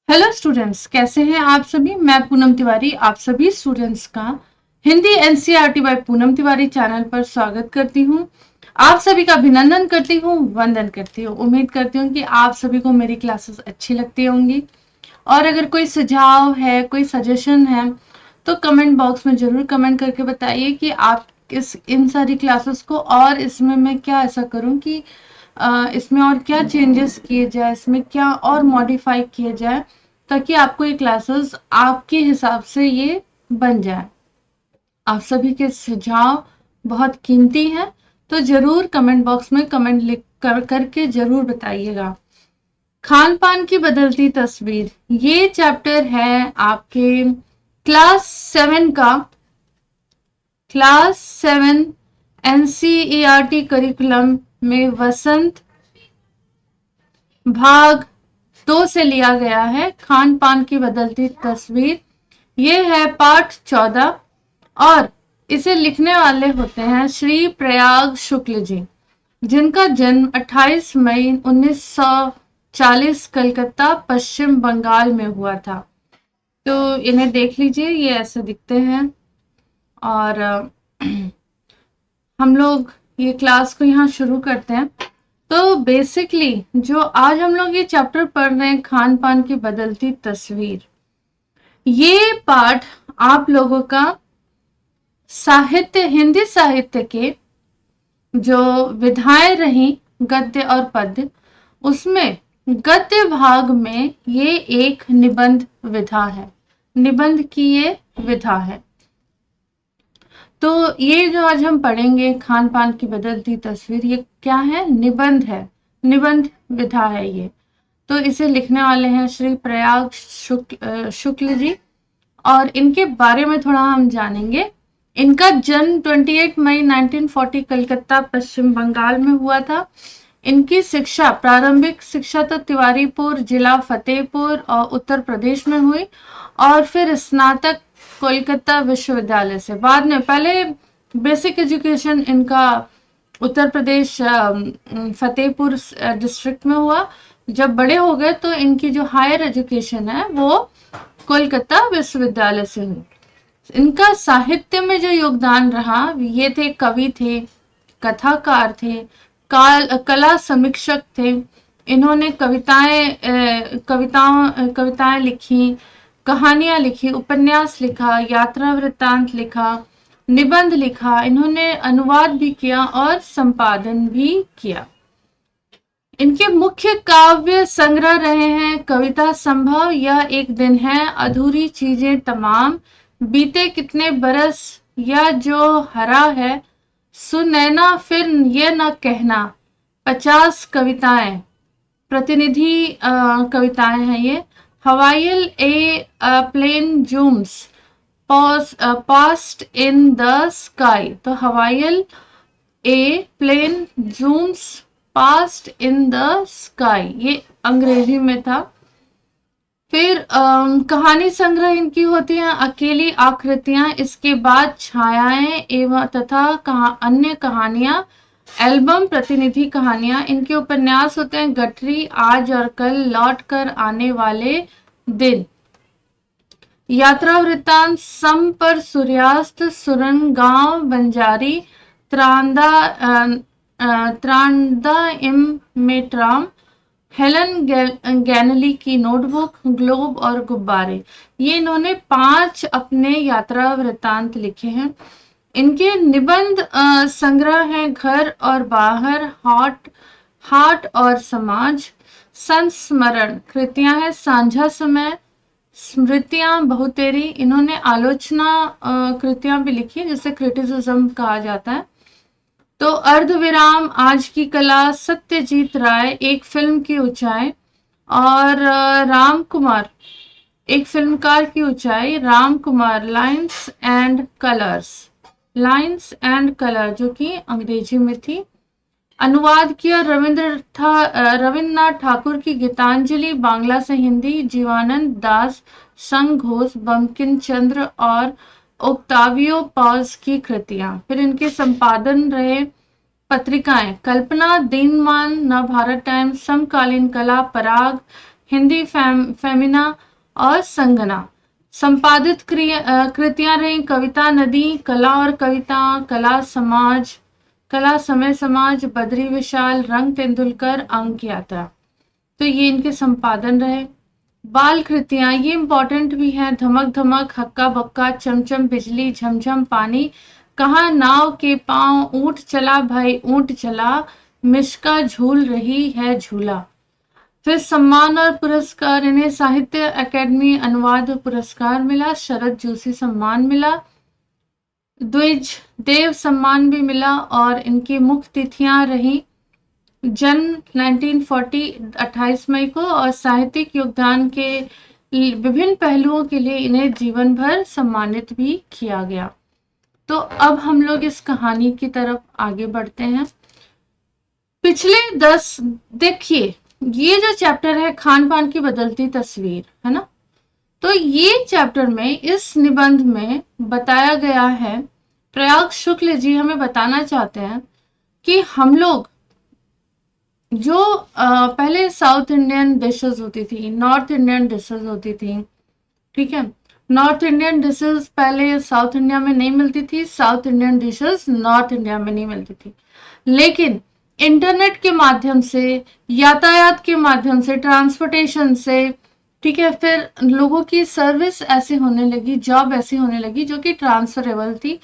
Hello students, कैसे हैं आप सभी। मैं पूनम तिवारी आप सभी स्टूडेंट्स का Hindi NCERT by Poonam Tiwari channel पर स्वागत करती हूं। आप सभी का अभिनंदन करती हूं, वंदन करती हूं। उम्मीद करती हूं कि आप सभी को मेरी क्लासेस अच्छी लगती होंगी और अगर कोई सुझाव है, कोई सजेशन है तो कमेंट बॉक्स में जरूर कमेंट करके बताइए कि आप इन सारी क्लासेस को और इसमें मैं क्या ऐसा करूं कि इसमें और क्या चेंजेस किए जाए, इसमें क्या और मॉडिफाई किए जाए ताकि आपको ये क्लासेस आपके हिसाब से ये बन जाए। आप सभी के सुझाव बहुत कीमती हैं, तो जरूर कमेंट बॉक्स में कमेंट लिख करके जरूर बताइएगा। खान पान की बदलती तस्वीर, ये चैप्टर है आपके क्लास 7 एनसीईआरटी करिकुलम में वसंत भाग 2 से लिया गया है। खान पान की बदलती तस्वीर, ये है पाठ 14 और इसे लिखने वाले होते हैं श्री प्रयाग शुक्ल जी, जिनका जन्म 28 मई 1940 कलकत्ता पश्चिम बंगाल में हुआ था। तो इन्हें देख लीजिए, ये ऐसे दिखते हैं और हम लोग ये क्लास को यहाँ शुरू करते हैं। तो बेसिकली जो आज हम लोग ये चैप्टर पढ़ रहे हैं, खान पान की बदलती तस्वीर, ये पाठ आप लोगों का हिंदी साहित्य के जो विधाएं रही गद्य और पद्य, उसमें गद्य भाग में ये एक निबंध विधा है, निबंध की ये विधा है। तो ये जो आज हम पढ़ेंगे खान पान की बदलती तस्वीर, ये क्या है? निबंध है, निबंध विधा है ये। तो इसे लिखने वाले हैं श्री प्रयाग शुक्ल जी और इनके बारे में थोड़ा हम जानेंगे। इनका जन्म 28 मई 1940 कलकत्ता पश्चिम बंगाल में हुआ था। इनकी शिक्षा, प्रारंभिक शिक्षा तो तिवारीपुर जिला फतेहपुर और उत्तर प्रदेश में हुई और फिर स्नातक कोलकाता विश्वविद्यालय से। बाद में पहले बेसिक एजुकेशन इनका उत्तर प्रदेश फतेहपुर डिस्ट्रिक्ट में हुआ। जब बड़े हो गए तो इनकी जो हायर एजुकेशन है वो कोलकाता विश्वविद्यालय से हुई। इनका साहित्य में जो योगदान रहा, ये थे कवि थे, कथाकार थे, कला समीक्षक थे। इन्होंने कविताएं लिखी, कहानियां लिखी, उपन्यास लिखा, यात्रा वृत्तांत लिखा, निबंध लिखा। इन्होंने अनुवाद भी किया और संपादन भी किया। इनके मुख्य काव्य संग्रह रहे हैं कविता संभव, यह एक दिन है, अधूरी चीजें तमाम, बीते कितने बरस, या जो हरा है, सुनैना फिर ये न कहना, 50 कविताएं, प्रतिनिधि कविताएं हैं ये। While a plane zooms past in the sky, तो while a plane zooms past in the sky, ये अंग्रेजी में था। फिर कहानी संग्रह इनकी होती हैं अकेली आकृतियां, इसके बाद छायाएं एवं तथा अन्य कहानियां, एल्बम, प्रतिनिधि कहानियां। इनके उपन्यास होते हैं गठरी, आज और कल, लौट कर आने वाले दिन, यात्रा वृत्तांत, सम पर सूर्यास्त, सुरन गांव, बंजारी, त्रांदा इम मेट्राम, हेलन गैनली की नोटबुक, ग्लोब और गुब्बारे। ये इन्होंने 5 अपने यात्रा वृत्तांत लिखे हैं। इनके निबंध संग्रह हैं घर और बाहर, हाट और समाज, संस्मरण, कृतियां हैं सांझा समय, स्मृतियां, बहुतेरी। इन्होंने आलोचना कृतियां भी लिखी है जिसे क्रिटिसिज्म कहा जाता है। तो अर्धविराम, आज की कला, सत्यजीत राय, एक फिल्म की ऊंचाई, और राम कुमार, एक फिल्मकार की ऊंचाई, Ram Kumar, lines and colour, जो कि अंग्रेजी में थी। अनुवाद किया रविन्द्रनाथ ठाकुर की गीतांजलि, बांग्ला से हिंदी, जीवानंद दास, संग घोष, बंकिम चंद्र और ओक्टावियो पॉज की कृतियां। फिर इनके संपादन रहे पत्रिकाएं, कल्पना, दीनमान, नवभारत टाइम्स, समकालीन कला, पराग, हिंदी फेमिना और संगना। संपादित कृतियां रही कविता नदी, कला और कविता, कला समाज, कला समय समाज, बद्री विशाल, रंग तेंदुलकर, अंक यात्रा। तो ये इनके संपादन रहे। बाल कृतियां ये इंपॉर्टेंट भी है, धमक धमक, हक्का बक्का, चमचम बिजली, झमझम पानी, कहाँ नाव के पांव, ऊंट चला भाई ऊंट चला, मिशका झूल रही है झूला। फिर सम्मान और पुरस्कार, इन्हें साहित्य अकेडमी अनुवाद पुरस्कार मिला, शरद जोशी सम्मान मिला, द्विज देव सम्मान भी मिला। और इनकी मुख्य तिथियां रही जन्म 1940 28 मई को, और साहित्यिक योगदान के विभिन्न पहलुओं के लिए इन्हें जीवन भर सम्मानित भी किया गया। तो अब हम लोग इस कहानी की तरफ आगे बढ़ते हैं। पिछले 10 देखिए, ये जो चैप्टर है खान पान की बदलती तस्वीर, है ना, तो ये चैप्टर में इस निबंध में बताया गया है, प्रयाग शुक्ल जी हमें बताना चाहते हैं कि हम लोग जो पहले साउथ इंडियन डिशेस होती थी, नॉर्थ इंडियन डिशेस होती थी, ठीक है, नॉर्थ इंडियन डिशेस पहले साउथ इंडिया में नहीं मिलती थी, south Indian dishes north India में नहीं मिलती थी, लेकिन इंटरनेट के माध्यम से, यातायात के माध्यम से, ट्रांसपोर्टेशन से, ठीक है, फिर लोगों की सर्विस ऐसी होने लगी, जॉब ऐसी होने लगी जो कि ट्रांसफरेबल थी।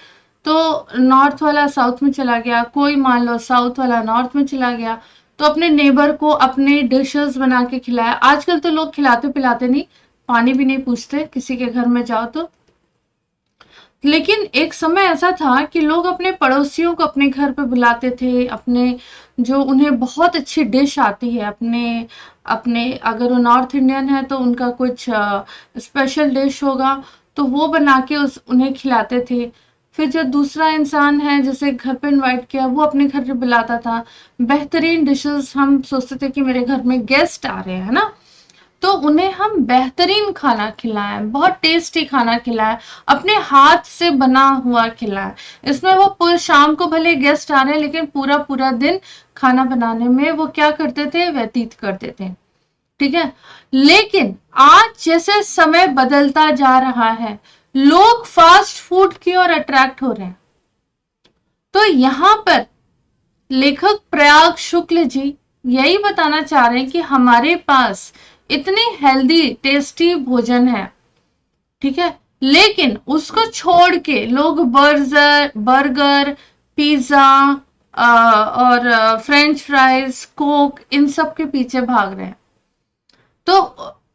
तो नॉर्थ वाला साउथ में चला गया, कोई मान लो साउथ वाला नॉर्थ में चला गया, तो अपने नेबर को अपने डिशेस बना के खिलाया। आजकल तो लोग खिलाते पिलाते नहीं, पानी भी नहीं पूछते किसी के घर में जाओ तो। लेकिन एक समय ऐसा था कि लोग अपने पड़ोसियों को अपने घर पे बुलाते थे, अपने जो उन्हें बहुत अच्छी डिश आती है, अपने अपने अगर वो नॉर्थ इंडियन है तो उनका कुछ स्पेशल डिश होगा तो वो बना के उन्हें खिलाते थे। फिर जो दूसरा इंसान है जैसे घर पे इनवाइट किया, वो अपने घर पे बुलाता था, बेहतरीन डिशेस, हम सोचते थे कि मेरे घर में गेस्ट आ रहे हैं ना, तो उन्हें हम बेहतरीन खाना खिलाएं, बहुत टेस्टी खाना खिलाएं, अपने हाथ से बना हुआ खिलाएं। इसमें वो पूरे शाम को भले गेस्ट आ रहे हैं लेकिन पूरा पूरा दिन खाना बनाने में वो क्या करते थे, व्यतीत करते थे, ठीक है। लेकिन आज जैसे समय बदलता जा रहा है, लोग फास्ट फूड की ओर अट्रैक्ट हो रहे हैं। तो यहां पर लेखक प्रयाग शुक्ल जी यही बताना चाह रहे हैं कि हमारे पास इतनी हेल्दी टेस्टी भोजन है, ठीक है, लेकिन उसको छोड़ के लोग बर्गर, पिज्जा और फ्रेंच फ्राइज, कोक, इन सब के पीछे भाग रहे हैं। तो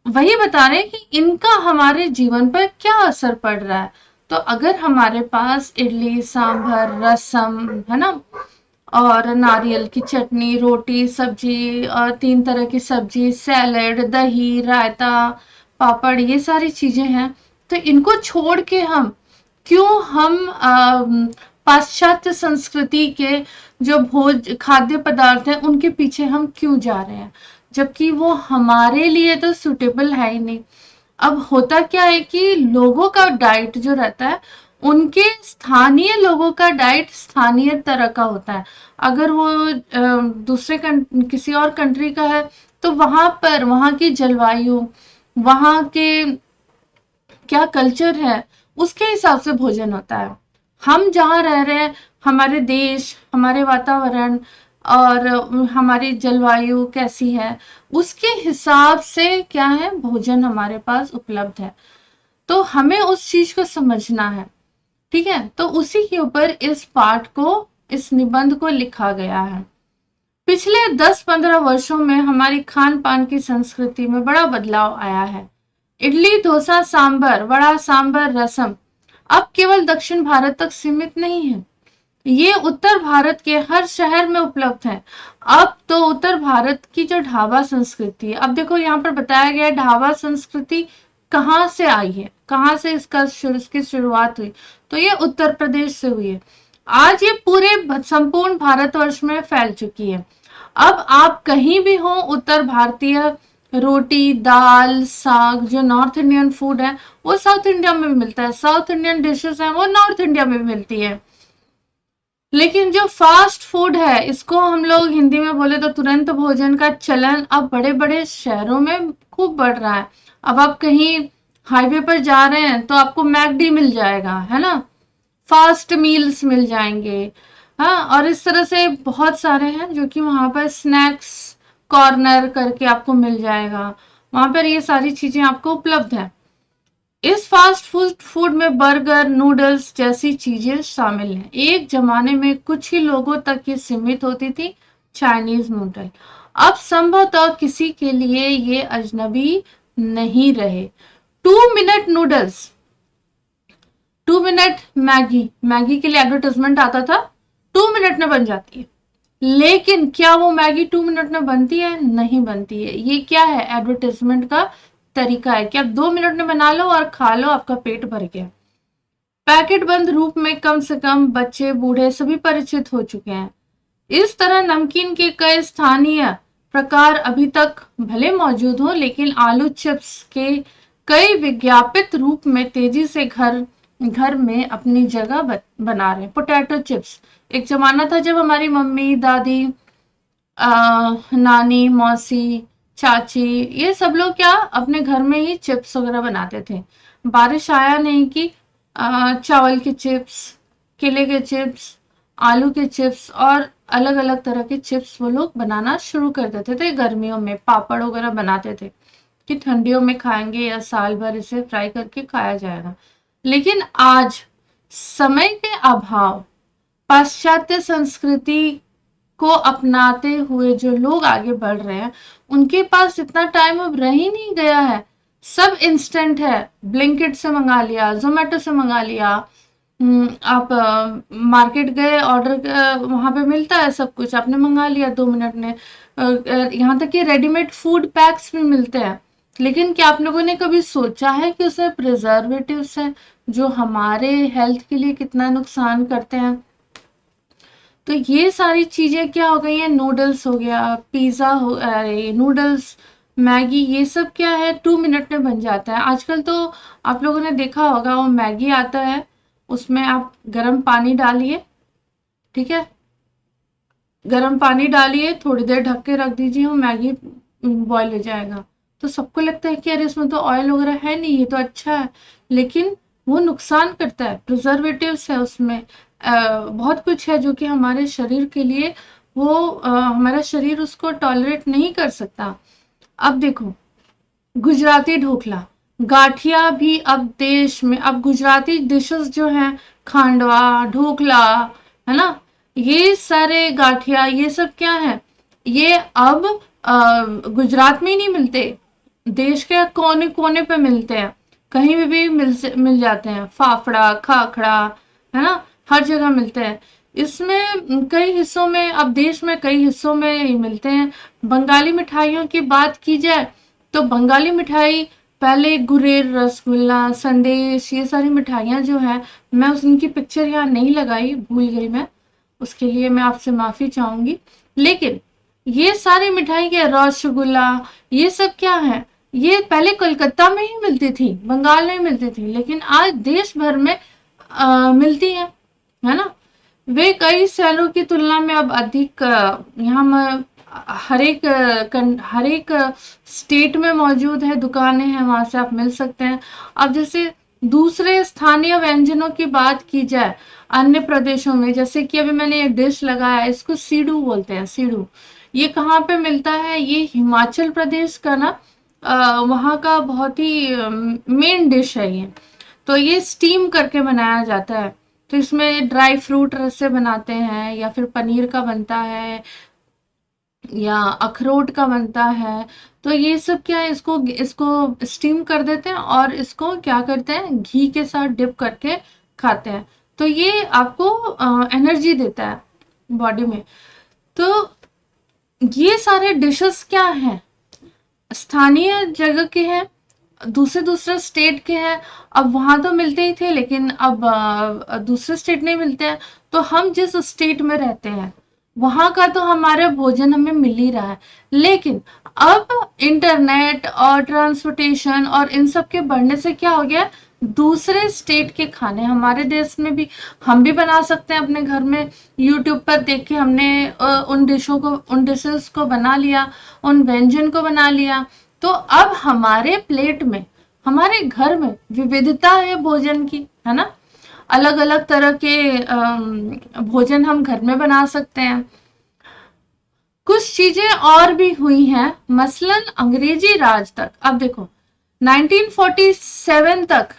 वही बता रहे हैं कि इनका हमारे जीवन पर क्या असर पड़ रहा है। तो अगर हमारे पास इडली सांभर रसम, है ना, और नारियल की चटनी, रोटी, सब्जी और 3 तरह की सब्जी, सैलेड, दही, रायता, पापड़, ये सारी चीजें हैं, तो इनको छोड़ के हम पाश्चात्य संस्कृति के जो खाद्य पदार्थ हैं उनके पीछे हम क्यों जा रहे हैं, जबकि वो हमारे लिए तो सुटेबल है ही नहीं। अब होता क्या है कि लोगों का डाइट जो रहता है, उनके स्थानीय लोगों का डाइट स्थानीय तरह का होता है। अगर वो दूसरे किसी और कंट्री का है तो वहां पर वहां की जलवायु, वहां के क्या कल्चर है, उसके हिसाब से भोजन होता है। हम जहाँ रह रहे हैं, हमारे देश, हमारे वातावरण और हमारी जलवायु कैसी है, उसके हिसाब से क्या है, भोजन हमारे पास उपलब्ध है। तो हमें उस चीज को समझना है, ठीक है। तो उसी के ऊपर इस पाठ को, इस निबंध को लिखा गया है। पिछले 10-15 वर्षों में हमारी खान पान की संस्कृति में बड़ा बदलाव आया है। इडली, डोसा, सांबर, वड़ा, सांबर, रसम अब केवल दक्षिण भारत तक सीमित नहीं है, ये उत्तर भारत के हर शहर में उपलब्ध है। अब तो उत्तर भारत की जो ढाबा संस्कृति है, अब देखो यहाँ पर बताया गया है ढाबा संस्कृति कहाँ से आई है, कहाँ से इसकी शुरुआत हुई, तो ये उत्तर प्रदेश से हुई है। आज ये पूरे संपूर्ण भारतवर्ष में फैल चुकी है। अब आप कहीं भी हो, उत्तर भारतीय रोटी, दाल, साग, जो नॉर्थ इंडियन फूड है वो साउथ इंडिया में भी मिलता है, साउथ इंडियन डिशेस है वो नॉर्थ इंडिया में भी मिलती है। लेकिन जो फास्ट फूड है, इसको हम लोग हिंदी में बोले तो तुरंत भोजन का चलन अब बड़े बड़े शहरों में खूब बढ़ रहा है। अब आप कहीं हाईवे पर जा रहे हैं तो आपको मैकडी मिल जाएगा, है ना, फास्ट मील्स मिल जाएंगे। हाँ, और इस तरह से बहुत सारे हैं जो कि वहां पर स्नैक्स कॉर्नर करके आपको मिल जाएगा, वहां पर ये सारी चीजें आपको उपलब्ध है। इस फास्ट फूड फूड में बर्गर, नूडल्स जैसी चीजें शामिल हैं। एक जमाने में कुछ ही लोगों तक ये सीमित होती थी, चाइनीज नूडल। अब संभवतः किसी के लिए ये अजनबी नहीं रहे। 2 minute noodles, 2 minute Maggi, Maggi के लिए एडवर्टाइजमेंट आता था, 2 मिनट में बन जाती है। लेकिन क्या वो मैगी 2 मिनट में बनती है? नहीं बनती है। ये क्या है? एडवर्टाइजमेंट का तरीका है कि आप 2 मिनट में बना लो और खा लो, आपका पेट भर गया। पैकेट बंद रूप में कम से कम बच्चे बूढ़े सभी परिचित हो चुके हैं। इस तरह नमकीन के कई स्थानीय प्रकार अभी तक भले मौजूद हो, लेकिन आलू चिप्स के कई विज्ञापित रूप में तेजी से घर घर में अपनी जगह बना रहे हैं। पोटैटो चिप्स, एक जमाना था जब हमारी मम्मी, दादी, नानी, मौसी, चाची, ये सब लोग क्या अपने घर में ही चिप्स वगैरह बनाते थे। बारिश आया नहीं कि चावल के चिप्स, केले के चिप्स, आलू के चिप्स और अलग अलग तरह के चिप्स वो लोग बनाना शुरू कर देते थे। गर्मियों में पापड़ वगैरह बनाते थे कि ठंडियों में खाएंगे या साल भर इसे फ्राई करके खाया जाएगा। लेकिन आज समय के अभाव, पाश्चात्य संस्कृति को अपनाते हुए जो लोग आगे बढ़ रहे हैं, उनके पास इतना टाइम अब रह ही नहीं गया है। सब इंस्टेंट है, ब्लिंकिट से मंगा लिया, जोमेटो से मंगा लिया। आप मार्केट गए, ऑर्डर वहां पे मिलता है सब कुछ, आपने मंगा लिया 2 मिनट में। यहाँ तक कि रेडीमेड फूड पैक्स भी मिलते हैं। लेकिन क्या आप लोगों ने कभी सोचा है कि उसमें प्रिजर्वेटिव्स हैं जो हमारे हेल्थ के लिए कितना नुकसान करते हैं? तो ये सारी चीजें क्या हो गई हैं? नूडल्स हो गया, पिज्जा हो, अरे नूडल्स, मैगी, ये सब क्या है 2 मिनट में बन जाता है। आजकल तो आप लोगों ने देखा होगा, वो मैगी आता है, उसमें आप गर्म पानी डालिए, ठीक है, गर्म पानी डालिए, थोड़ी देर ढक के रख दीजिए, वो मैगी बॉईल हो जाएगा। तो सबको लगता है कि अरे इसमें तो ऑयल वगैरह है नहीं, ये तो अच्छा है, लेकिन वो नुकसान करता है। प्रिजर्वेटिव्स है उसमें, बहुत कुछ है जो कि हमारे शरीर के लिए वो हमारा शरीर उसको टॉलरेट नहीं कर सकता। अब देखो, गुजराती ढोकला, गाठिया भी अब देश में, अब गुजराती डिशेस जो हैं, खांडवा, ढोकला, है ना, ये सारे गाठिया, ये सब क्या है, ये अब गुजरात में ही नहीं मिलते, देश के कोने कोने पे मिलते हैं, कहीं भी मिल जाते हैं। फाफड़ा, खाखड़ा, है ना, हर जगह मिलते हैं। इसमें कई हिस्सों में, अब देश में कई हिस्सों में मिलते हैं। बंगाली मिठाइयों की बात की जाए तो बंगाली मिठाई पहले गुरेर, रसगुल्ला, संदेश, ये सारी मिठाइयाँ जो है, मैं उनकी पिक्चर यहाँ नहीं लगाई, भूल गई मैं, उसके लिए मैं आपसे माफी चाहूंगी। लेकिन ये सारी मिठाई के, रसगुल्ला, ये सब क्या है, ये पहले कोलकाता में ही मिलती थी, बंगाल में मिलती थी, लेकिन आज देश भर में मिलती है ना। वे कई शहरों की तुलना में अब अधिक, यहाँ हर एक स्टेट में मौजूद है, दुकानें हैं, वहां से आप मिल सकते हैं। अब जैसे दूसरे स्थानीय व्यंजनों की बात की जाए अन्य प्रदेशों में, जैसे कि अभी मैंने एक डिश लगाया, इसको सीडू बोलते हैं, सीडू। ये कहाँ पे मिलता है? ये हिमाचल प्रदेश का ना, वहाँ का बहुत ही मेन डिश है ये। तो ये स्टीम करके बनाया जाता है, तो इसमें ड्राई फ्रूट से बनाते हैं, या फिर पनीर का बनता है, या अखरोट का बनता है। तो ये सब क्या है, इसको इसको स्टीम कर देते हैं और इसको क्या करते हैं, घी के साथ डिप करके खाते हैं। तो ये आपको एनर्जी देता है बॉडी में। तो ये सारे डिशेस क्या हैं, स्थानीय जगह के हैं, दूसरे दूसरे स्टेट के हैं। अब वहां तो मिलते ही थे, लेकिन अब दूसरे स्टेट नहीं मिलते हैं। तो हम जिस स्टेट में रहते हैं वहां का तो हमारा भोजन हमें मिल ही रहा है, लेकिन अब इंटरनेट और ट्रांसपोर्टेशन और इन सब के बढ़ने से क्या हो गया, दूसरे स्टेट के खाने हमारे देश में भी हम भी बना सकते हैं अपने घर में। यूट्यूब पर देख के हमने उन डिशेस को बना लिया, उन व्यंजन को बना लिया। तो अब हमारे प्लेट में, हमारे घर में विविधता है भोजन की, है ना। अलग अलग तरह के भोजन हम घर में बना सकते हैं। कुछ चीजें और भी हुई हैं, मसलन अंग्रेजी राज तक। अब देखो 1947 तक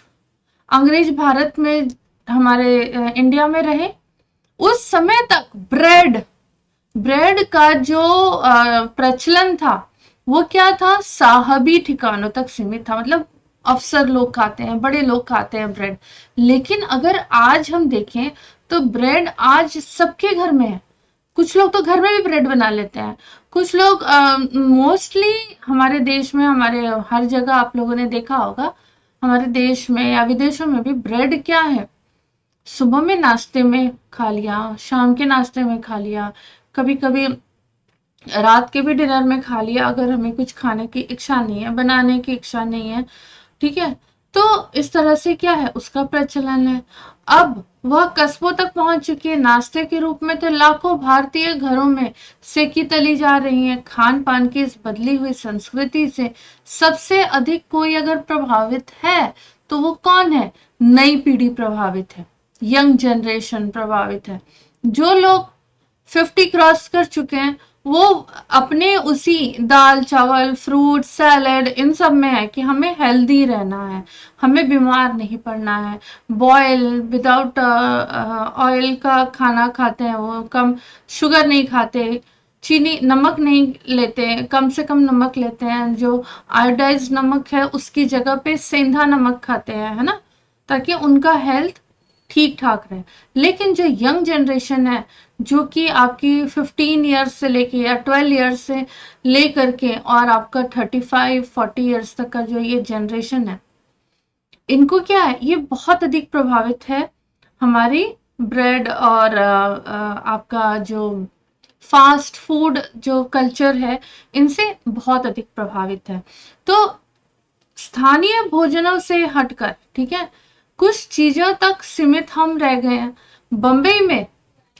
अंग्रेज भारत में, हमारे इंडिया में रहे। उस समय तक ब्रेड का जो प्रचलन था वो क्या था, साहबी ठिकानों तक सीमित था। मतलब अफसर लोग खाते हैं, बड़े लोग खाते हैं ब्रेड। लेकिन अगर आज हम देखें तो ब्रेड आज सबके घर में है। कुछ लोग तो घर में भी ब्रेड बना लेते हैं। कुछ लोग मोस्टली हमारे देश में, हमारे हर जगह आप लोगों ने देखा होगा, हमारे देश में या विदेशों में भी ब्रेड क्या है, सुबह में नाश्ते में खा लिया, शाम के नाश्ते में खा लिया, कभी कभी रात के भी डिनर में खा लिया, अगर हमें कुछ खाने की इच्छा नहीं है, बनाने की इच्छा नहीं है, ठीक है। तो इस तरह से क्या है, उसका प्रचलन है। अब वह कस्बों तक पहुंच चुकी है। नाश्ते के रूप में तो लाखों भारतीय घरों में सेकी तली जा रही है। खान पान की इस बदली हुई संस्कृति से सबसे अधिक कोई अगर प्रभावित है तो वो कौन है, नई पीढ़ी प्रभावित है, यंग जनरेशन प्रभावित है। जो लोग 50 क्रॉस कर चुके हैं वो अपने उसी दाल चावल फ्रूट सैलेड इन सब में है कि हमें हेल्दी रहना है, हमें बीमार नहीं पड़ना है। बॉयल विदाउट ऑयल का खाना खाते हैं, वो कम शुगर नहीं खाते, चीनी नमक नहीं लेते, कम से कम नमक लेते हैं। जो आयोडाइज्ड नमक है उसकी जगह पे सेंधा नमक खाते हैं, है ना, ताकि उनका हेल्थ ठीक ठाक रहे। लेकिन जो यंग जनरेशन है, जो कि आपकी 15 ईयर्स से लेके या 12 ईयर्स से लेकर के और आपका 35-40 ईयर्स तक का जो ये जनरेशन है, इनको क्या है, ये बहुत अधिक प्रभावित है हमारी ब्रेड और आपका जो फास्ट फूड जो कल्चर है, इनसे बहुत अधिक प्रभावित है। तो स्थानीय भोजनों से हटकर, ठीक है, कुछ चीजों तक सीमित हम रह गए हैं। बम्बई में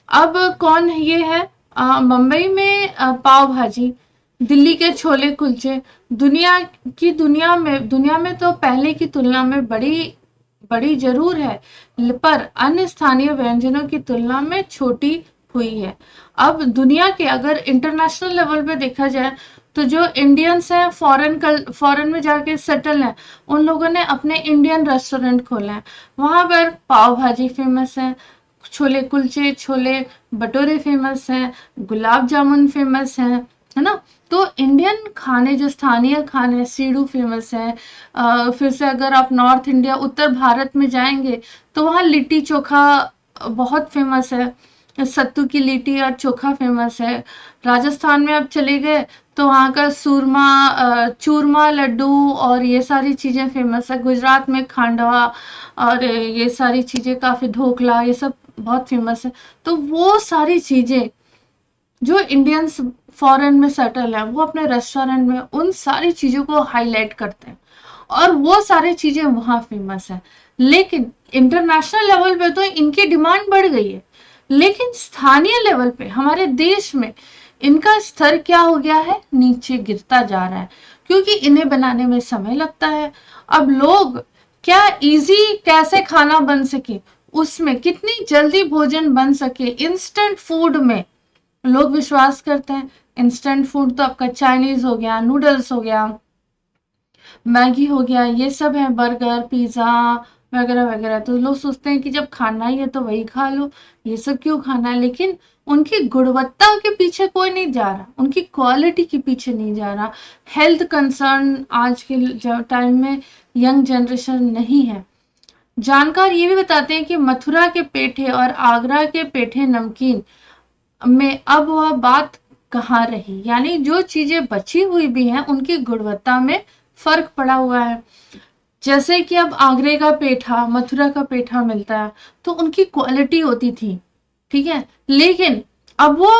अब कौन ये है, बम्बई में पाव भाजी, दिल्ली के छोले कुलचे दुनिया में तो पहले की तुलना में बड़ी जरूर है, पर अन्य स्थानीय व्यंजनों की तुलना में छोटी हुई है। अब दुनिया के अगर इंटरनेशनल लेवल पे देखा जाए तो जो इंडियंस हैं, फॉरेन में जाके सेटल हैं, उन लोगों ने अपने इंडियन रेस्टोरेंट खोले हैं। वहां पर पाव भाजी फेमस है, छोले कुलचे छोले भटूरे फेमस हैं, गुलाब जामुन फेमस है ना। तो इंडियन खाने, जो स्थानीय खाने, सीढ़ू फेमस है। फिर से अगर आप नॉर्थ इंडिया, उत्तर भारत में जाएंगे तो वहाँ लिट्टी चोखा बहुत फेमस है, सत्तू की लिट्टी और चोखा फेमस है। राजस्थान में आप चले गए तो वहाँ का चूरमा लड्डू और ये सारी चीजें फेमस है। गुजरात में खांडवा और ये सारी चीजें काफी, ढोकला, ये सब बहुत फेमस है। तो वो सारी चीजें जो इंडियंस फॉरेन में सेटल है, वो अपने रेस्टोरेंट में उन सारी चीजों को हाईलाइट करते हैं और वो सारी चीजें वहां फेमस है। लेकिन इंटरनेशनल लेवल पे तो इनकी डिमांड बढ़ गई है, लेकिन स्थानीय लेवल पे हमारे देश में इनका स्तर क्या हो गया है, नीचे गिरता जा रहा है, क्योंकि इन्हें बनाने में समय लगता है। अब लोग क्या इजी कैसे खाना बन सके, उसमें कितनी जल्दी भोजन बन सके, इंस्टेंट फूड में लोग विश्वास करते हैं। इंस्टेंट फूड तो आपका चाइनीज हो गया, नूडल्स हो गया, मैगी हो गया, ये सब है, बर्गर पिज्जा वगैरह वगैरह। तो लोग सोचते हैं कि जब खाना ही है तो वही खा लो, ये सब क्यों खाना है। लेकिन उनकी गुणवत्ता के पीछे कोई नहीं जा रहा, उनकी क्वालिटी के पीछे नहीं जा रहा। हेल्थ कंसर्न आज के टाइम में यंग जनरेशन नहीं है। जानकार ये भी बताते हैं कि मथुरा के पेठे और आगरा के पेठे नमकीन में अब वह बात कहाँ रही, यानी जो चीजें बची हुई भी हैं उनकी गुणवत्ता में फर्क पड़ा हुआ है। जैसे कि अब आगरे का पेठा, मथुरा का पेठा मिलता है तो उनकी क्वालिटी होती थी, ठीक है, लेकिन अब वो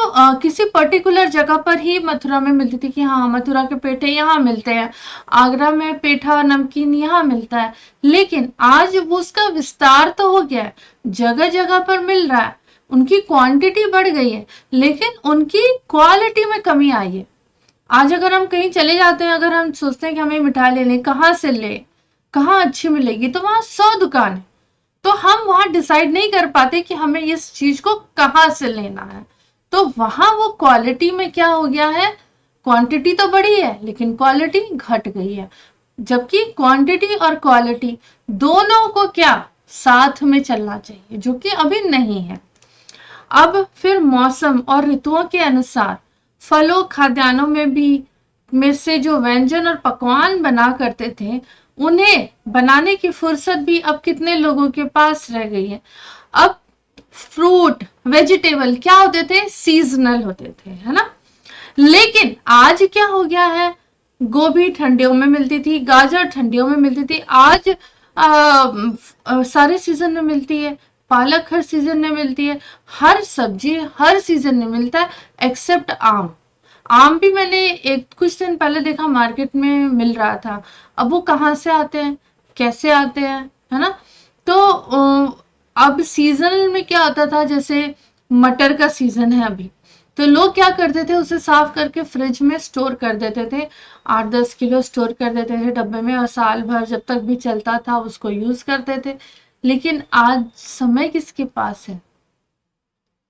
किसी पर्टिकुलर जगह पर ही मथुरा में मिलती थी कि हाँ मथुरा के पेठे यहाँ मिलते हैं, आगरा में पेठा नमकीन यहाँ मिलता है। लेकिन आज वो उसका विस्तार तो हो गया है, जगह जगह पर मिल रहा है, उनकी क्वांटिटी बढ़ गई है, लेकिन उनकी क्वालिटी में कमी आई है। आज अगर हम कहीं चले जाते हैं, अगर हम सोचते हैं कि हमें मिठाई लेनी, कहाँ से ले, कहाँ अच्छी मिलेगी, तो वहां 100 दुकान है, तो हम वहां डिसाइड नहीं कर पाते कि हमें इस चीज को कहाँ से लेना है। तो वहां वो क्वालिटी में क्या हो गया है, क्वांटिटी तो बढ़ी है लेकिन क्वालिटी घट गई है। जबकि क्वांटिटी और क्वालिटी दोनों को क्या साथ में चलना चाहिए, जो कि अभी नहीं है। अब फिर मौसम और ऋतुओं के अनुसार फलों खाद्यान्नों में भी में से जो व्यंजन और पकवान बना करते थे, उन्हें बनाने की फुर्सत भी अब कितने लोगों के पास रह गई है। अब फ्रूट वेजिटेबल क्या होते थे, सीजनल होते थे, है ना। लेकिन आज क्या हो गया है, गोभी ठंडियों में मिलती थी, गाजर ठंडियों में मिलती थी, आज सारे सीजन में मिलती है, पालक हर सीजन में मिलती है, हर सब्जी हर सीजन में मिलता है एक्सेप्ट आम। आम भी मैंने एक कुछ दिन पहले देखा मार्केट में मिल रहा था। अब वो कहाँ से आते हैं, कैसे आते हैं, है ना। तो अब सीजन में क्या होता था, जैसे मटर का सीजन है अभी, तो लोग क्या करते थे, उसे साफ करके फ्रिज में स्टोर कर देते थे, 8-10 किलो स्टोर कर देते थे डब्बे में, और साल भर जब तक भी चलता था उसको यूज करते थे। लेकिन आज समय किसके पास है,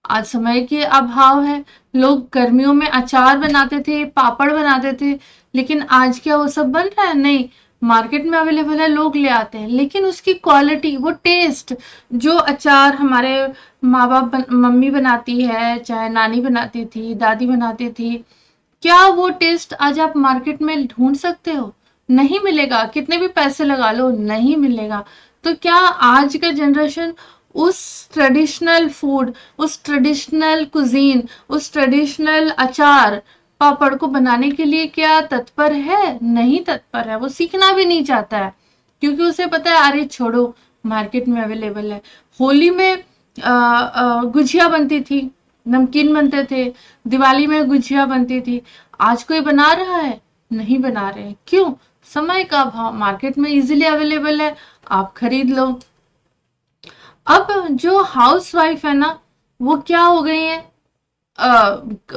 आज समय के अभाव है। लोग गर्मियों में अचार बनाते थे, पापड़ बनाते थे, लेकिन आज क्या वो सब बन रहा है, नहीं। मार्केट में अवेलेबल है, लोग ले आते हैं, लेकिन उसकी क्वालिटी, वो टेस्ट, जो अचार हमारे माँ बाप मम्मी बनाती है, चाहे नानी बनाती थी, दादी बनाती थी, क्या वो टेस्ट आज आप मार्केट में ढूंढ सकते हो, नहीं मिलेगा। कितने भी पैसे लगा लो नहीं मिलेगा। तो क्या आज का जनरेशन उस ट्रेडिशनल फूड, उस ट्रेडिशनल कुजीन, उस ट्रेडिशनल अचार पापड़ को बनाने के लिए क्या तत्पर है, नहीं तत्पर है। वो सीखना भी नहीं चाहता है, क्योंकि उसे पता है अरे छोड़ो, मार्केट में अवेलेबल है। होली में गुजिया बनती थी, नमकीन बनते थे, दिवाली में गुजिया बनती थी, आज कोई बना रहा है, नहीं बना रहे। क्यों, समय का अभाव, मार्केट में इजीली अवेलेबल है, आप खरीद लो। अब जो हाउस वाइफ है ना, वो क्या हो गई है,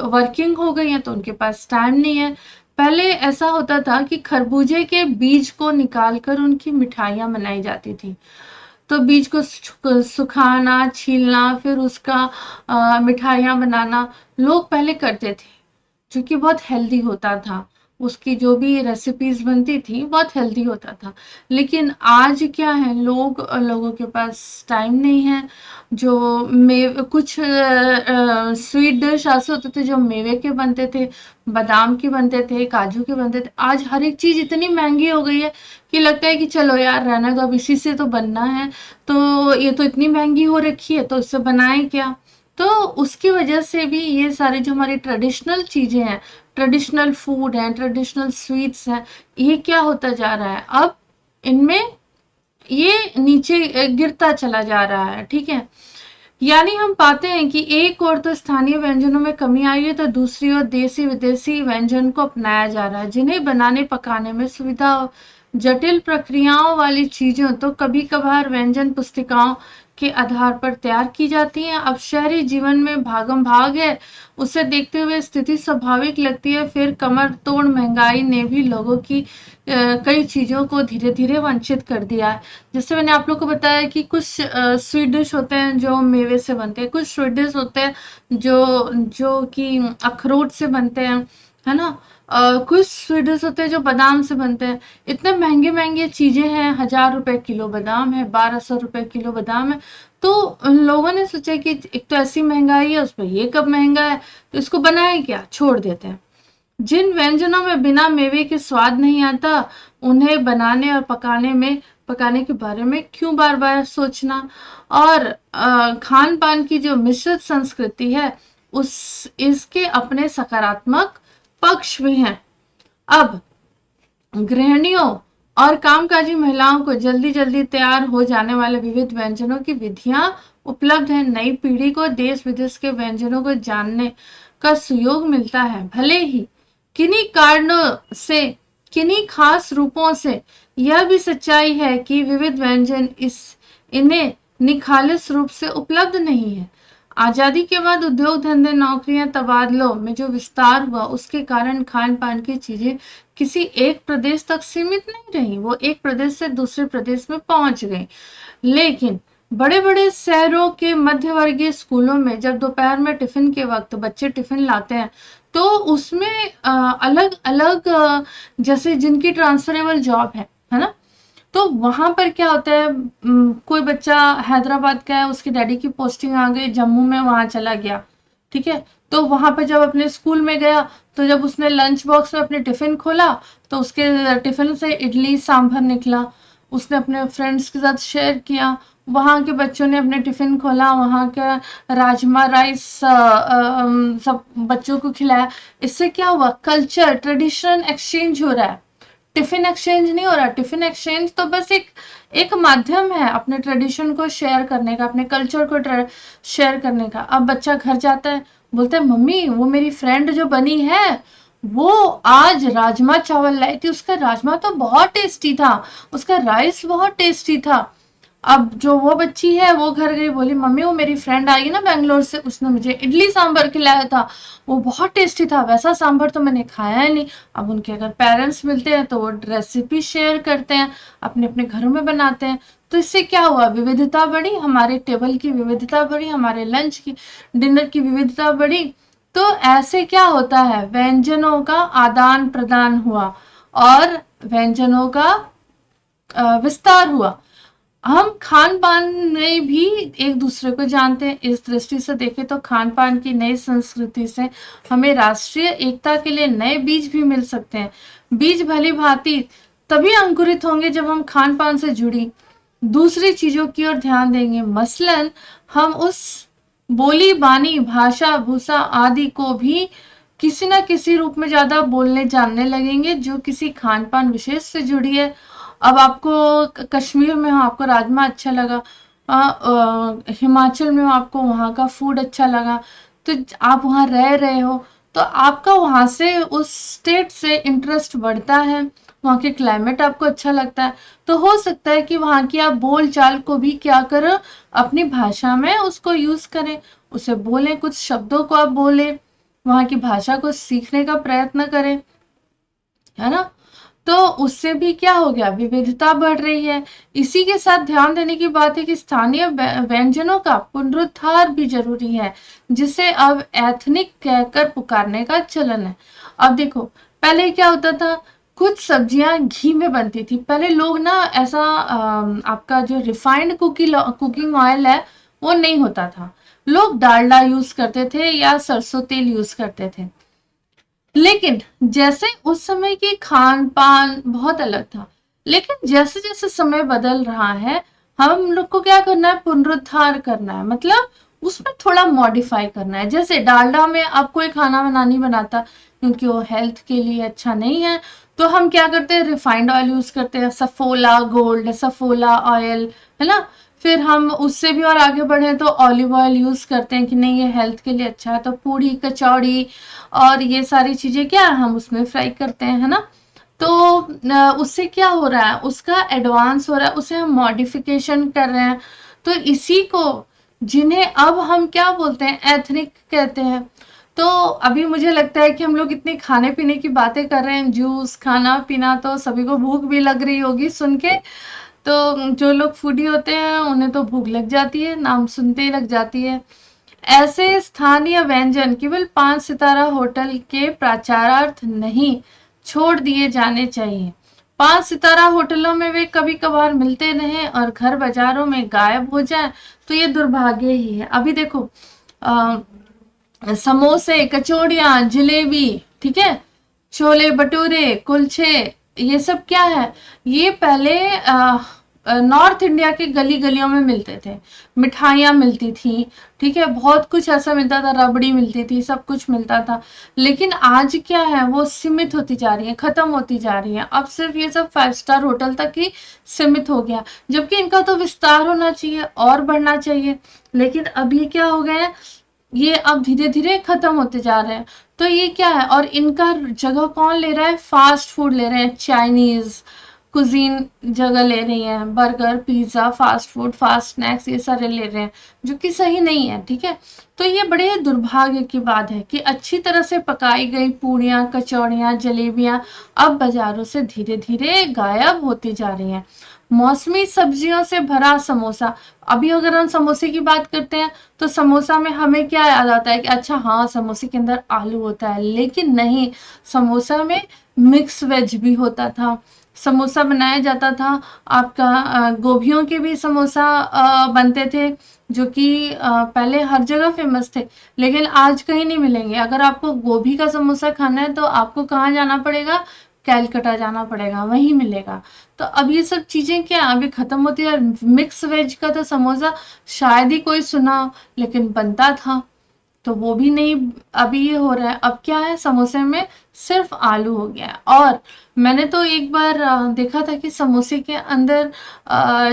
वर्किंग हो गई है, तो उनके पास टाइम नहीं है। पहले ऐसा होता था कि खरबूजे के बीज को निकालकर उनकी मिठाइयां बनाई जाती थी। तो बीज को सुखाना, छीलना, फिर उसका मिठाइयाँ बनाना लोग पहले करते थे, जो कि बहुत हेल्दी होता था। उसकी जो भी रेसिपीज बनती थी बहुत हेल्दी होता था। लेकिन आज क्या है, लोगों के पास टाइम नहीं है। जो कुछ स्वीट डिश ऐसे होते थे जो मेवे के बनते थे, बादाम के बनते थे, काजू के बनते थे। आज हर एक चीज इतनी महंगी हो गई है कि लगता है कि चलो यार रहना दो, अब इसी से तो बनना है, तो ये तो इतनी महंगी हो रखी है तो इससे बनाएं क्या। तो उसकी वजह से भी ये सारे जो हमारी ट्रेडिशनल चीजें हैं, ट्रेडिशनल फूड है, ट्रेडिशनल स्वीट्स हैं, ये क्या होता जा रहा है, अब इनमें ये नीचे गिरता चला जा रहा है। ठीक है, यानी हम पाते हैं कि एक ओर तो स्थानीय व्यंजनों में कमी आई है, तो दूसरी ओर देसी विदेशी व्यंजन को अपनाया जा रहा है, जिन्हें बनाने पकाने में सुविधा हो। जटिल प्रक्रियाओं वाली चीजों तो कभी कभार व्यंजन पुस्तिकाओं के आधार पर तैयार की जाती हैं। अब शहरी जीवन में भागम भाग है, उसे देखते हुए स्थिति स्वाभाविक लगती है। फिर कमर तोड़ महंगाई ने भी लोगों की कई चीजों को धीरे धीरे वंचित कर दिया है। जैसे मैंने आप लोग को बताया कि कुछ स्वीट डिश होते हैं जो मेवे से बनते हैं, कुछ स्वीट डिश होते हैं जो जो कि अखरोट से बनते हैं, है ना। कुछ स्वीट डिश होते हैं जो बादाम से बनते हैं। इतने महंगे महंगे चीजें हैं, 1000 रुपए किलो बादाम है, 1200 रुपए किलो बादाम है। तो उन लोगों ने सोचा कि एक तो ऐसी महंगाई है, उस पर ये कब महंगा है, तो इसको बनाए क्या, छोड़ देते हैं। जिन व्यंजनों में बिना मेवे के स्वाद नहीं आता, उन्हें बनाने और पकाने के बारे में क्यों बार बार सोचना। और खान पान की जो मिश्रित संस्कृति है, उस इसके अपने सकारात्मक पक्ष भी हैं। अब गृहिणियों और कामकाजी महिलाओं को जल्दी जल्दी तैयार हो जाने वाले विविध व्यंजनों की विधियां उपलब्ध है। नई पीढ़ी को देश विदेश के व्यंजनों को जानने का सुयोग मिलता है। भले ही किन्हीं कारणों से, किन्हीं खास रूपों से यह भी सच्चाई है कि विविध व्यंजन इन्हें निखालिस रूप से उपलब्ध नहीं है। आजादी के बाद उद्योग धंधे नौकरियां तबादलों में जो विस्तार हुआ उसके कारण खान पान की चीजें किसी एक प्रदेश तक सीमित नहीं रही, वो एक प्रदेश से दूसरे प्रदेश में पहुंच गई। लेकिन बड़े बड़े शहरों के मध्य वर्गीय स्कूलों में जब दोपहर में टिफिन के वक्त बच्चे टिफिन लाते हैं तो उसमें अलग अलग जैसे जिनकी ट्रांसफरेबल जॉब है ना, तो वहां पर क्या होता है, कोई बच्चा हैदराबाद का है, उसके डैडी की पोस्टिंग आ गई जम्मू में, वहां चला गया, ठीक है। तो वहां पर जब अपने स्कूल में गया तो जब उसने लंच बॉक्स में अपने टिफिन खोला तो उसके टिफिन से इडली सांभर निकला, उसने अपने फ्रेंड्स के साथ शेयर किया। वहां के बच्चों ने अपने टिफिन खोला, वहां का राजमा राइस सब बच्चों को खिलाया। इससे क्या हुआ, कल्चर ट्रेडिशन एक्सचेंज हो रहा है, टिफिन एक्सचेंज नहीं हो रहा। टिफिन एक्सचेंज तो बस एक एक माध्यम है अपने ट्रेडिशन को शेयर करने का, अपने कल्चर को शेयर करने का। अब बच्चा घर जाता है, बोलता है मम्मी वो मेरी फ्रेंड जो बनी है वो आज राजमा चावल लाई थी, उसका राजमा तो बहुत टेस्टी था, उसका राइस बहुत टेस्टी था। अब जो वो बच्ची है वो घर गई, बोली मम्मी वो मेरी फ्रेंड आई ना बैंगलोर से, उसने मुझे इडली सांभर खिलाया था, वो बहुत टेस्टी था, वैसा सांभर तो मैंने खाया ही नहीं। अब उनके अगर पेरेंट्स मिलते हैं तो वो रेसिपी शेयर करते हैं, अपने अपने घरों में बनाते हैं। तो इससे क्या हुआ, विविधता बढ़ी, हमारे टेबल की विविधता बढ़ी, हमारे लंच की डिनर की विविधता बढ़ी। तो ऐसे क्या होता है, व्यंजनों का आदान प्रदान हुआ और व्यंजनों का विस्तार हुआ। हम खान पान में भी एक दूसरे को जानते हैं। इस दृष्टि से देखें तो खान पान की नई संस्कृति से हमें राष्ट्रीय एकता के लिए नए बीज भी मिल सकते हैं। बीज भली भांति तभी अंकुरित होंगे जब हम खान पान से जुड़ी दूसरी चीजों की ओर ध्यान देंगे। मसलन हम उस बोली बानी भाषा भूषा आदि को भी किसी न किसी रूप में ज्यादा बोलने जानने लगेंगे जो किसी खान पान विशेष से जुड़ी है। अब आपको कश्मीर में हो आपको राजमा अच्छा लगा, हिमाचल में हो आपको वहाँ का फूड अच्छा लगा, तो आप वहाँ रह रहे हो तो आपका वहाँ से उस स्टेट से इंटरेस्ट बढ़ता है, वहाँ के क्लाइमेट आपको अच्छा लगता है। तो हो सकता है कि वहाँ की आप बोल चाल को भी क्या करो, अपनी भाषा में उसको यूज करें, उसे बोलें, कुछ शब्दों को आप बोलें, वहाँ की भाषा को सीखने का प्रयत्न करें, है ना। तो उससे भी क्या हो गया, विविधता बढ़ रही है। इसी के साथ ध्यान देने की बात है कि स्थानीय व्यंजनों का पुनरुद्धार भी जरूरी है, जिसे अब एथनिक कहकर पुकारने का चलन है। अब देखो पहले क्या होता था, कुछ सब्जियां घी में बनती थी। पहले लोग ना ऐसा आपका जो रिफाइंड कुकिंग ऑयल है वो नहीं होता था, लोग डालडा यूज करते थे या सरसों तेल यूज करते थे। लेकिन जैसे उस समय की खान पान बहुत अलग था, लेकिन जैसे जैसे समय बदल रहा है हम लोग को क्या करना है, पुनरुद्धार करना है, मतलब उसमें थोड़ा मॉडिफाई करना है। जैसे डालडा में अब कोई खाना नहीं बनाता क्योंकि वो हेल्थ के लिए अच्छा नहीं है, तो हम क्या करते हैं, रिफाइंड ऑयल यूज करते हैं, सफोला गोल्ड, सफोला ऑयल, है ना। फिर हम उससे भी और आगे बढ़े तो ऑलिव ऑयल यूज करते हैं कि नहीं ये हेल्थ के लिए अच्छा है, तो पूड़ी कचौड़ी और ये सारी चीजें क्या हम उसमें फ्राई करते हैं, है ना। तो उससे क्या हो रहा है, उसका एडवांस हो रहा है, उसे हम मॉडिफिकेशन कर रहे हैं। तो इसी को जिन्हें अब हम क्या बोलते हैं, एथनिक कहते हैं। तो अभी मुझे लगता है कि हम लोग इतनी खाने पीने की बातें कर रहे हैं, जूस खाना पीना, तो सभी को भूख भी लग रही होगी सुन के। तो जो लोग फूडी होते हैं उन्हें तो भूख लग जाती है, नाम सुनते ही लग जाती है। ऐसे स्थानीय व्यंजन केवल 5 सितारा होटल के प्रचारार्थ नहीं छोड़ दिए जाने चाहिए। 5 सितारा होटलों में वे कभी कभार मिलते रहे और घर बाजारों में गायब हो जाए तो ये दुर्भाग्य ही है। अभी देखो समोसे कचौड़ियाँ जिलेबी, ठीक है, छोले भटूरे कुलचे, ये सब क्या है, ये पहले नॉर्थ इंडिया के गली गलियों में मिलते थे। मिठाइयाँ मिलती थी, ठीक है, बहुत कुछ ऐसा मिलता था, रबड़ी मिलती थी, सब कुछ मिलता था। लेकिन आज क्या है, वो सीमित होती जा रही है, खत्म होती जा रही है। अब सिर्फ ये सब 5 स्टार होटल तक ही सीमित हो गया, जबकि इनका तो विस्तार होना चाहिए और बढ़ना चाहिए। लेकिन अब ये क्या हो गया है, ये अब धीरे धीरे खत्म होते जा रहे हैं। तो ये क्या है, और इनका जगह कौन ले रहा है, फास्ट फूड ले रहे हैं, चाइनीज, कुजीन जगह ले रही हैं, burger, pizza, fast food, fast snacks ये सारे ले रहे हैं, जो कि सही नहीं है, ठीक है। तो ये बड़े दुर्भाग्य की बात है कि अच्छी तरह से पकाई गई पूड़ियाँ, कचौड़ियाँ, जलेबियाँ अब बाज़ारों से धीरे-धीरे गायब होती जा रही हैं। मौसमी सब्जियों से भरा समोसा, अभी अगर हम समोसे की बात करते हैं तो समोसा में हमें क्या याद आता है कि अच्छा हाँ समोसे के अंदर आलू होता है, लेकिन नहीं, समोसा में मिक्स वेज भी होता था, समोसा बनाया जाता था आपका गोभियों के भी समोसा बनते थे, जो कि पहले हर जगह फेमस थे, लेकिन आज कहीं नहीं मिलेंगे। अगर आपको गोभी का समोसा खाना है तो आपको कहाँ जाना पड़ेगा, कैलकटा जाना पड़ेगा, वहीं मिलेगा। तो अब ये सब चीजें क्या अभी खत्म होती है। मिक्स वेज का तो समोसा शायद ही कोई सुना हो, लेकिन बनता था, तो वो भी नहीं। अभी ये हो रहा है, अब क्या है, समोसे में सिर्फ आलू हो गया है। और मैंने तो एक बार देखा था कि समोसे के अंदर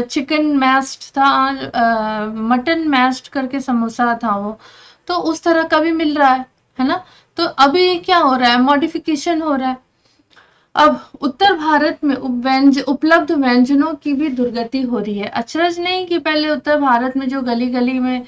चिकन मैश्ड था, मटन मैश्ड करके समोसा था वो, तो उस तरह का भी मिल रहा है ना। तो अभी क्या हो रहा है, मॉडिफिकेशन हो रहा है। अब उत्तर भारत में उपलब्ध व्यंजनों की भी दुर्गति हो रही है। अचरज नहीं कि पहले उत्तर भारत में जो गली गली में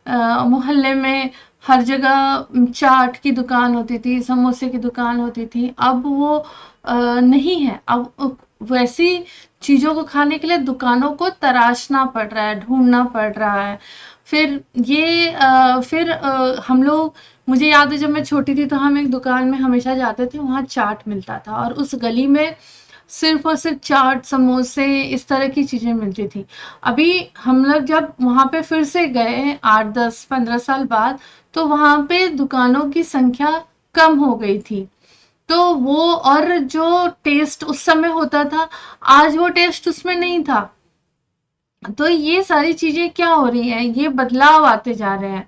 मोहल्ले में हर जगह चाट की दुकान होती थी, समोसे की दुकान होती थी, अब वो नहीं है। अब वैसी चीजों को खाने के लिए दुकानों को तराशना पड़ रहा है, ढूंढना पड़ रहा है। फिर ये हम लोग, मुझे याद है जब मैं छोटी थी तो हम एक दुकान में हमेशा जाते थे, वहाँ चाट मिलता था और उस गली में सिर्फ और सिर्फ चाट, समोसे, इस तरह की चीजें मिलती थी। अभी हम लोग जब वहां पे फिर से गए 8, 10, 15 साल बाद, तो वहां पे दुकानों की संख्या कम हो गई थी। तो वो, और जो टेस्ट उस समय होता था, आज वो टेस्ट उसमें नहीं था। तो ये सारी चीजें क्या हो रही हैं, ये बदलाव आते जा रहे हैं।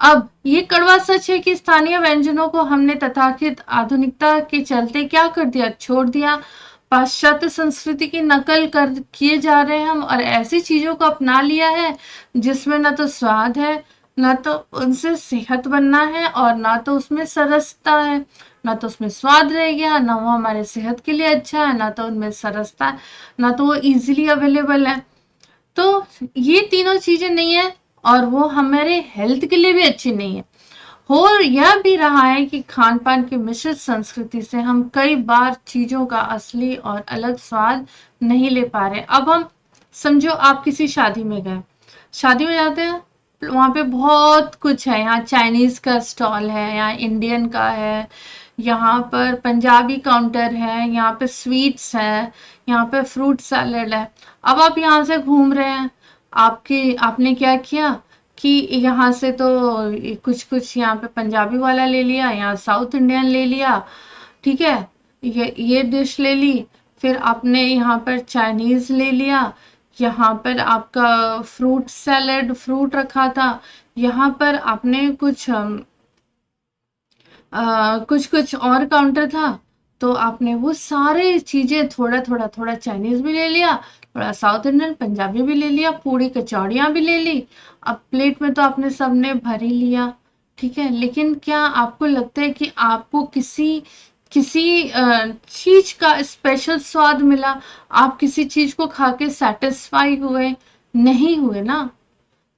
अब ये कड़वा सच है कि स्थानीय व्यंजनों को हमने तथाकथित आधुनिकता के चलते क्या कर दिया, छोड़ दिया। पाश्चात्य संस्कृति की नकल कर किए जा रहे हैं हम, और ऐसी चीजों को अपना लिया है जिसमें ना तो स्वाद है, ना तो उनसे सेहत बनना है, और ना तो उसमें सरसता है। ना तो उसमें स्वाद रह गया, ना वो हमारे सेहत के लिए अच्छा है, ना तो उनमें सरसता है, ना तो वो इजीली अवेलेबल है। तो ये तीनों चीजें नहीं है, और वो हमारे हेल्थ के लिए भी अच्छी नहीं है। हो यह भी रहा है कि खान पान की मिश्रित संस्कृति से हम कई बार चीजों का असली और अलग स्वाद नहीं ले पा रहे। अब हम, समझो आप किसी शादी में गए, शादी में जाते हैं, वहां पे बहुत कुछ है, यहाँ चाइनीज का स्टॉल है, यहाँ इंडियन का है, यहाँ पर पंजाबी काउंटर है, यहाँ पे स्वीट्स है, यहाँ पे फ्रूट सैलेड है। अब आप यहाँ से घूम रहे हैं, आपने क्या किया कि यहाँ से तो कुछ कुछ यहाँ पे पंजाबी वाला ले लिया, यहाँ साउथ इंडियन ले लिया, ठीक है, ये डिश ले ली, फिर आपने यहाँ पर चाइनीज ले लिया, यहाँ पर आपका फ्रूट सैलेड, फ्रूट रखा था, यहाँ पर आपने कुछ कुछ और काउंटर था, तो आपने वो सारे चीजें थोड़ा थोड़ा, थोड़ा चाइनीज भी ले लिया, थोड़ा साउथ इंडियन पंजाबी भी ले लिया, पूड़ी कचौड़ियाँ भी ले ली। अब प्लेट में तो आपने सबने भर ही लिया, ठीक है, लेकिन क्या आपको लगता है कि आपको किसी किसी चीज का स्पेशल स्वाद मिला, आप किसी चीज को खा के सेटिस्फाई हुए, नहीं हुए ना।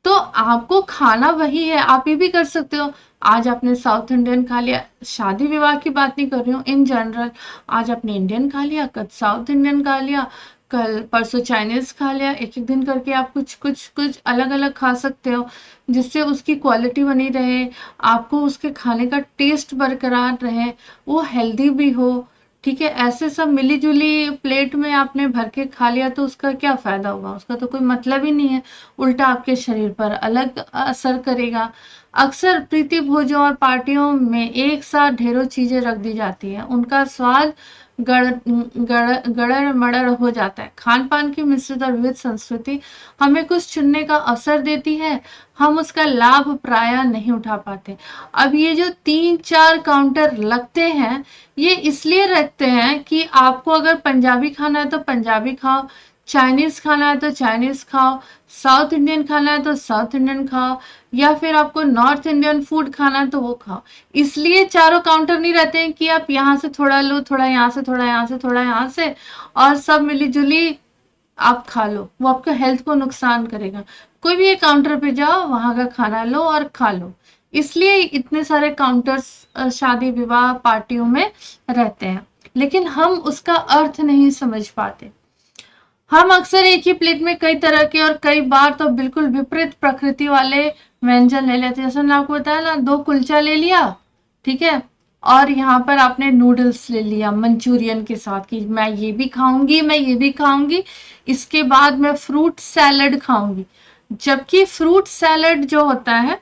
तो आपको खाना वही है, आप ये भी कर सकते हो। आज आपने साउथ इंडियन खा लिया, शादी विवाह की बात नहीं कर रही हूँ, इन जनरल, आज आपने इंडियन खा लिया, कल साउथ इंडियन खा लिया, कल परसों चाइनीज खा लिया, एक एक दिन करके आप कुछ कुछ कुछ अलग अलग खा सकते हो, जिससे उसकी क्वालिटी बनी रहे, आपको उसके खाने का टेस्ट बरकरार रहे, वो हेल्दी भी हो, ठीक है। ऐसे सब मिली जुली प्लेट में आपने भर के खा लिया तो उसका क्या फायदा होगा, उसका तो कोई मतलब ही नहीं है, उल्टा आपके शरीर पर अलग असर करेगा। अक्सर प्रीति भोजों और पार्टियों में एक साथ ढेरों चीजें रख दी जाती हैं, उनका स्वाद गड़र मड़र हो जाता है। खान पान की मिश्रित और विविध संस्कृति हमें कुछ चुनने का अवसर देती है, हम उसका लाभ प्राय नहीं उठा पाते। अब ये जो 3-4 काउंटर लगते हैं, ये इसलिए रखते हैं कि आपको अगर पंजाबी खाना है तो पंजाबी खाओ, चाइनीज खाना है तो चाइनीज खाओ, साउथ इंडियन खाना है तो साउथ इंडियन खाओ, या फिर आपको नॉर्थ इंडियन फूड खाना है तो वो खाओ। इसलिए चारों काउंटर नहीं रहते हैं कि आप यहाँ से थोड़ा लो, थोड़ा यहाँ से, थोड़ा यहाँ से, थोड़ा यहाँ से, और सब मिली जुली आप खा लो, वो आपका हेल्थ को नुकसान करेगा। कोई भी एक काउंटर पे जाओ, वहां का खाना लो और खा लो। इसलिए इतने सारे काउंटर्स शादी विवाह पार्टियों में रहते हैं, लेकिन हम उसका अर्थ नहीं समझ पाते। हम अक्सर एक ही प्लेट में कई तरह के और कई बार तो बिल्कुल विपरीत प्रकृति वाले व्यंजन ले लेते हैं। जैसे मैंने आपको बताया ना, 2 कुलचा ले लिया, ठीक है, और यहाँ पर आपने नूडल्स ले लिया मंचूरियन के साथ कि मैं ये भी खाऊंगी, मैं ये भी खाऊंगी, इसके बाद मैं फ्रूट सैलड खाऊंगी। जबकि फ्रूट सैलड जो होता है,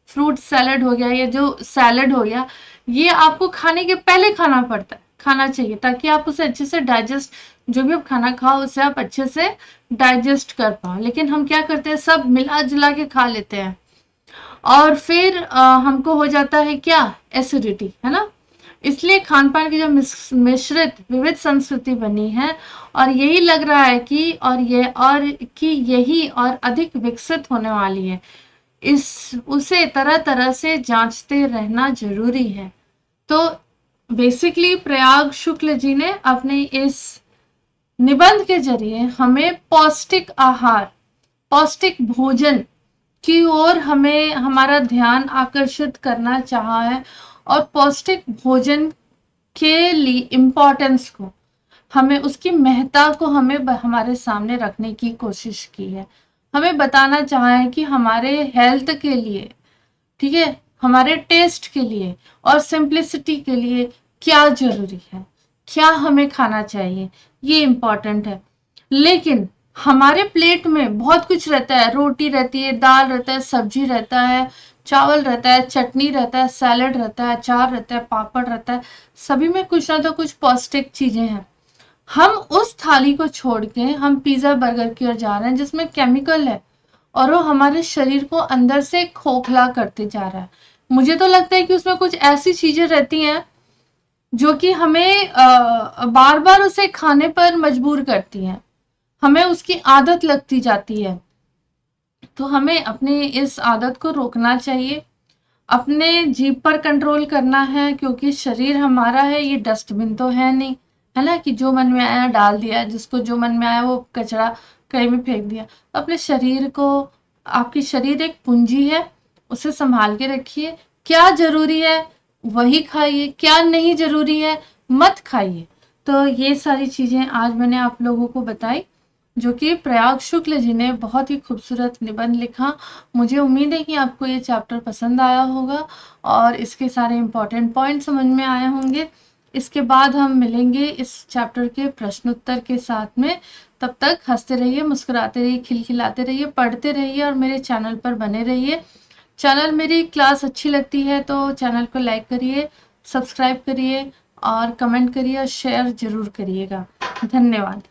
फ्रूट सैलड हो गया, ये जो सैलड हो गया, ये आपको खाने के पहले खाना पड़ता है, खाना चाहिए, ताकि आप उसे अच्छे से डाइजेस्ट, जो भी आप खाना खाओ उसे आप अच्छे से डाइजेस्ट कर पाओ। लेकिन हम क्या करते हैं, सब मिला जुला के खा लेते हैं, और फिर हमको हो जाता है क्या, एसिडिटी, है ना। इसलिए खान पान की जो मिश्रित विविध संस्कृति बनी है, और यही लग रहा है कि यही और अधिक विकसित होने वाली है, उसे तरह तरह से जांचते रहना जरूरी है। तो बेसिकली प्रयाग शुक्ल जी ने अपने इस निबंध के जरिए हमें पौष्टिक आहार, पौष्टिक भोजन की ओर हमें हमारा ध्यान आकर्षित करना चाहा है, और पौष्टिक भोजन के लिए इम्पोर्टेंस को, हमें उसकी महत्ता को हमें हमारे सामने रखने की कोशिश की है। हमें बताना चाहा है कि हमारे हेल्थ के लिए, ठीक है, हमारे टेस्ट के लिए और सिंप्लिसिटी के लिए क्या जरूरी है, क्या हमें खाना चाहिए, ये इम्पोर्टेंट है। लेकिन हमारे प्लेट में बहुत कुछ रहता है, रोटी रहती है, दाल रहता है, सब्जी रहता है, चावल रहता है, चटनी रहता है, सैलड रहता है, अचार रहता है, पापड़ रहता है, सभी में कुछ ना तो कुछ पौष्टिक चीजें हैं। हम उस थाली को छोड़ के हम पिज्जा बर्गर की ओर जा रहे हैं जिसमें केमिकल है, और वो हमारे शरीर को अंदर से खोखला करते जा रहा है। मुझे तो लगता है कि उसमें कुछ ऐसी चीजें रहती हैं जो कि हमें बार बार उसे खाने पर मजबूर करती हैं, हमें उसकी आदत लगती जाती है। तो हमें अपनी इस आदत को रोकना चाहिए, अपने जीभ पर कंट्रोल करना है, क्योंकि शरीर हमारा है, ये डस्टबिन तो है नहीं, है ना, कि जो मन में आया डाल दिया, जिसको जो मन में आया वो कचरा कहीं भी फेंक दिया। तो अपने शरीर को, आपकी शरीर एक पूंजी है, उसे संभाल के रखिए। क्या जरूरी है वही खाइए, क्या नहीं जरूरी है मत खाइए। तो ये सारी चीजें आज मैंने आप लोगों को बताई, जो कि प्रयाग शुक्ल जी ने बहुत ही खूबसूरत निबंध लिखा। मुझे उम्मीद है कि आपको ये चैप्टर पसंद आया होगा और इसके सारे इंपॉर्टेंट पॉइंट समझ में आए होंगे। इसके बाद हम मिलेंगे इस चैप्टर के प्रश्नोत्तर के साथ में। तब तक हंसते रहिए, मुस्कुराते रहिए, खिलखिलाते रहिए, पढ़ते रहिए और मेरे चैनल पर बने रहिए। चैनल, मेरी क्लास अच्छी लगती है तो चैनल को लाइक करिए, सब्सक्राइब करिए और कमेंट करिए और शेयर जरूर करिएगा। धन्यवाद।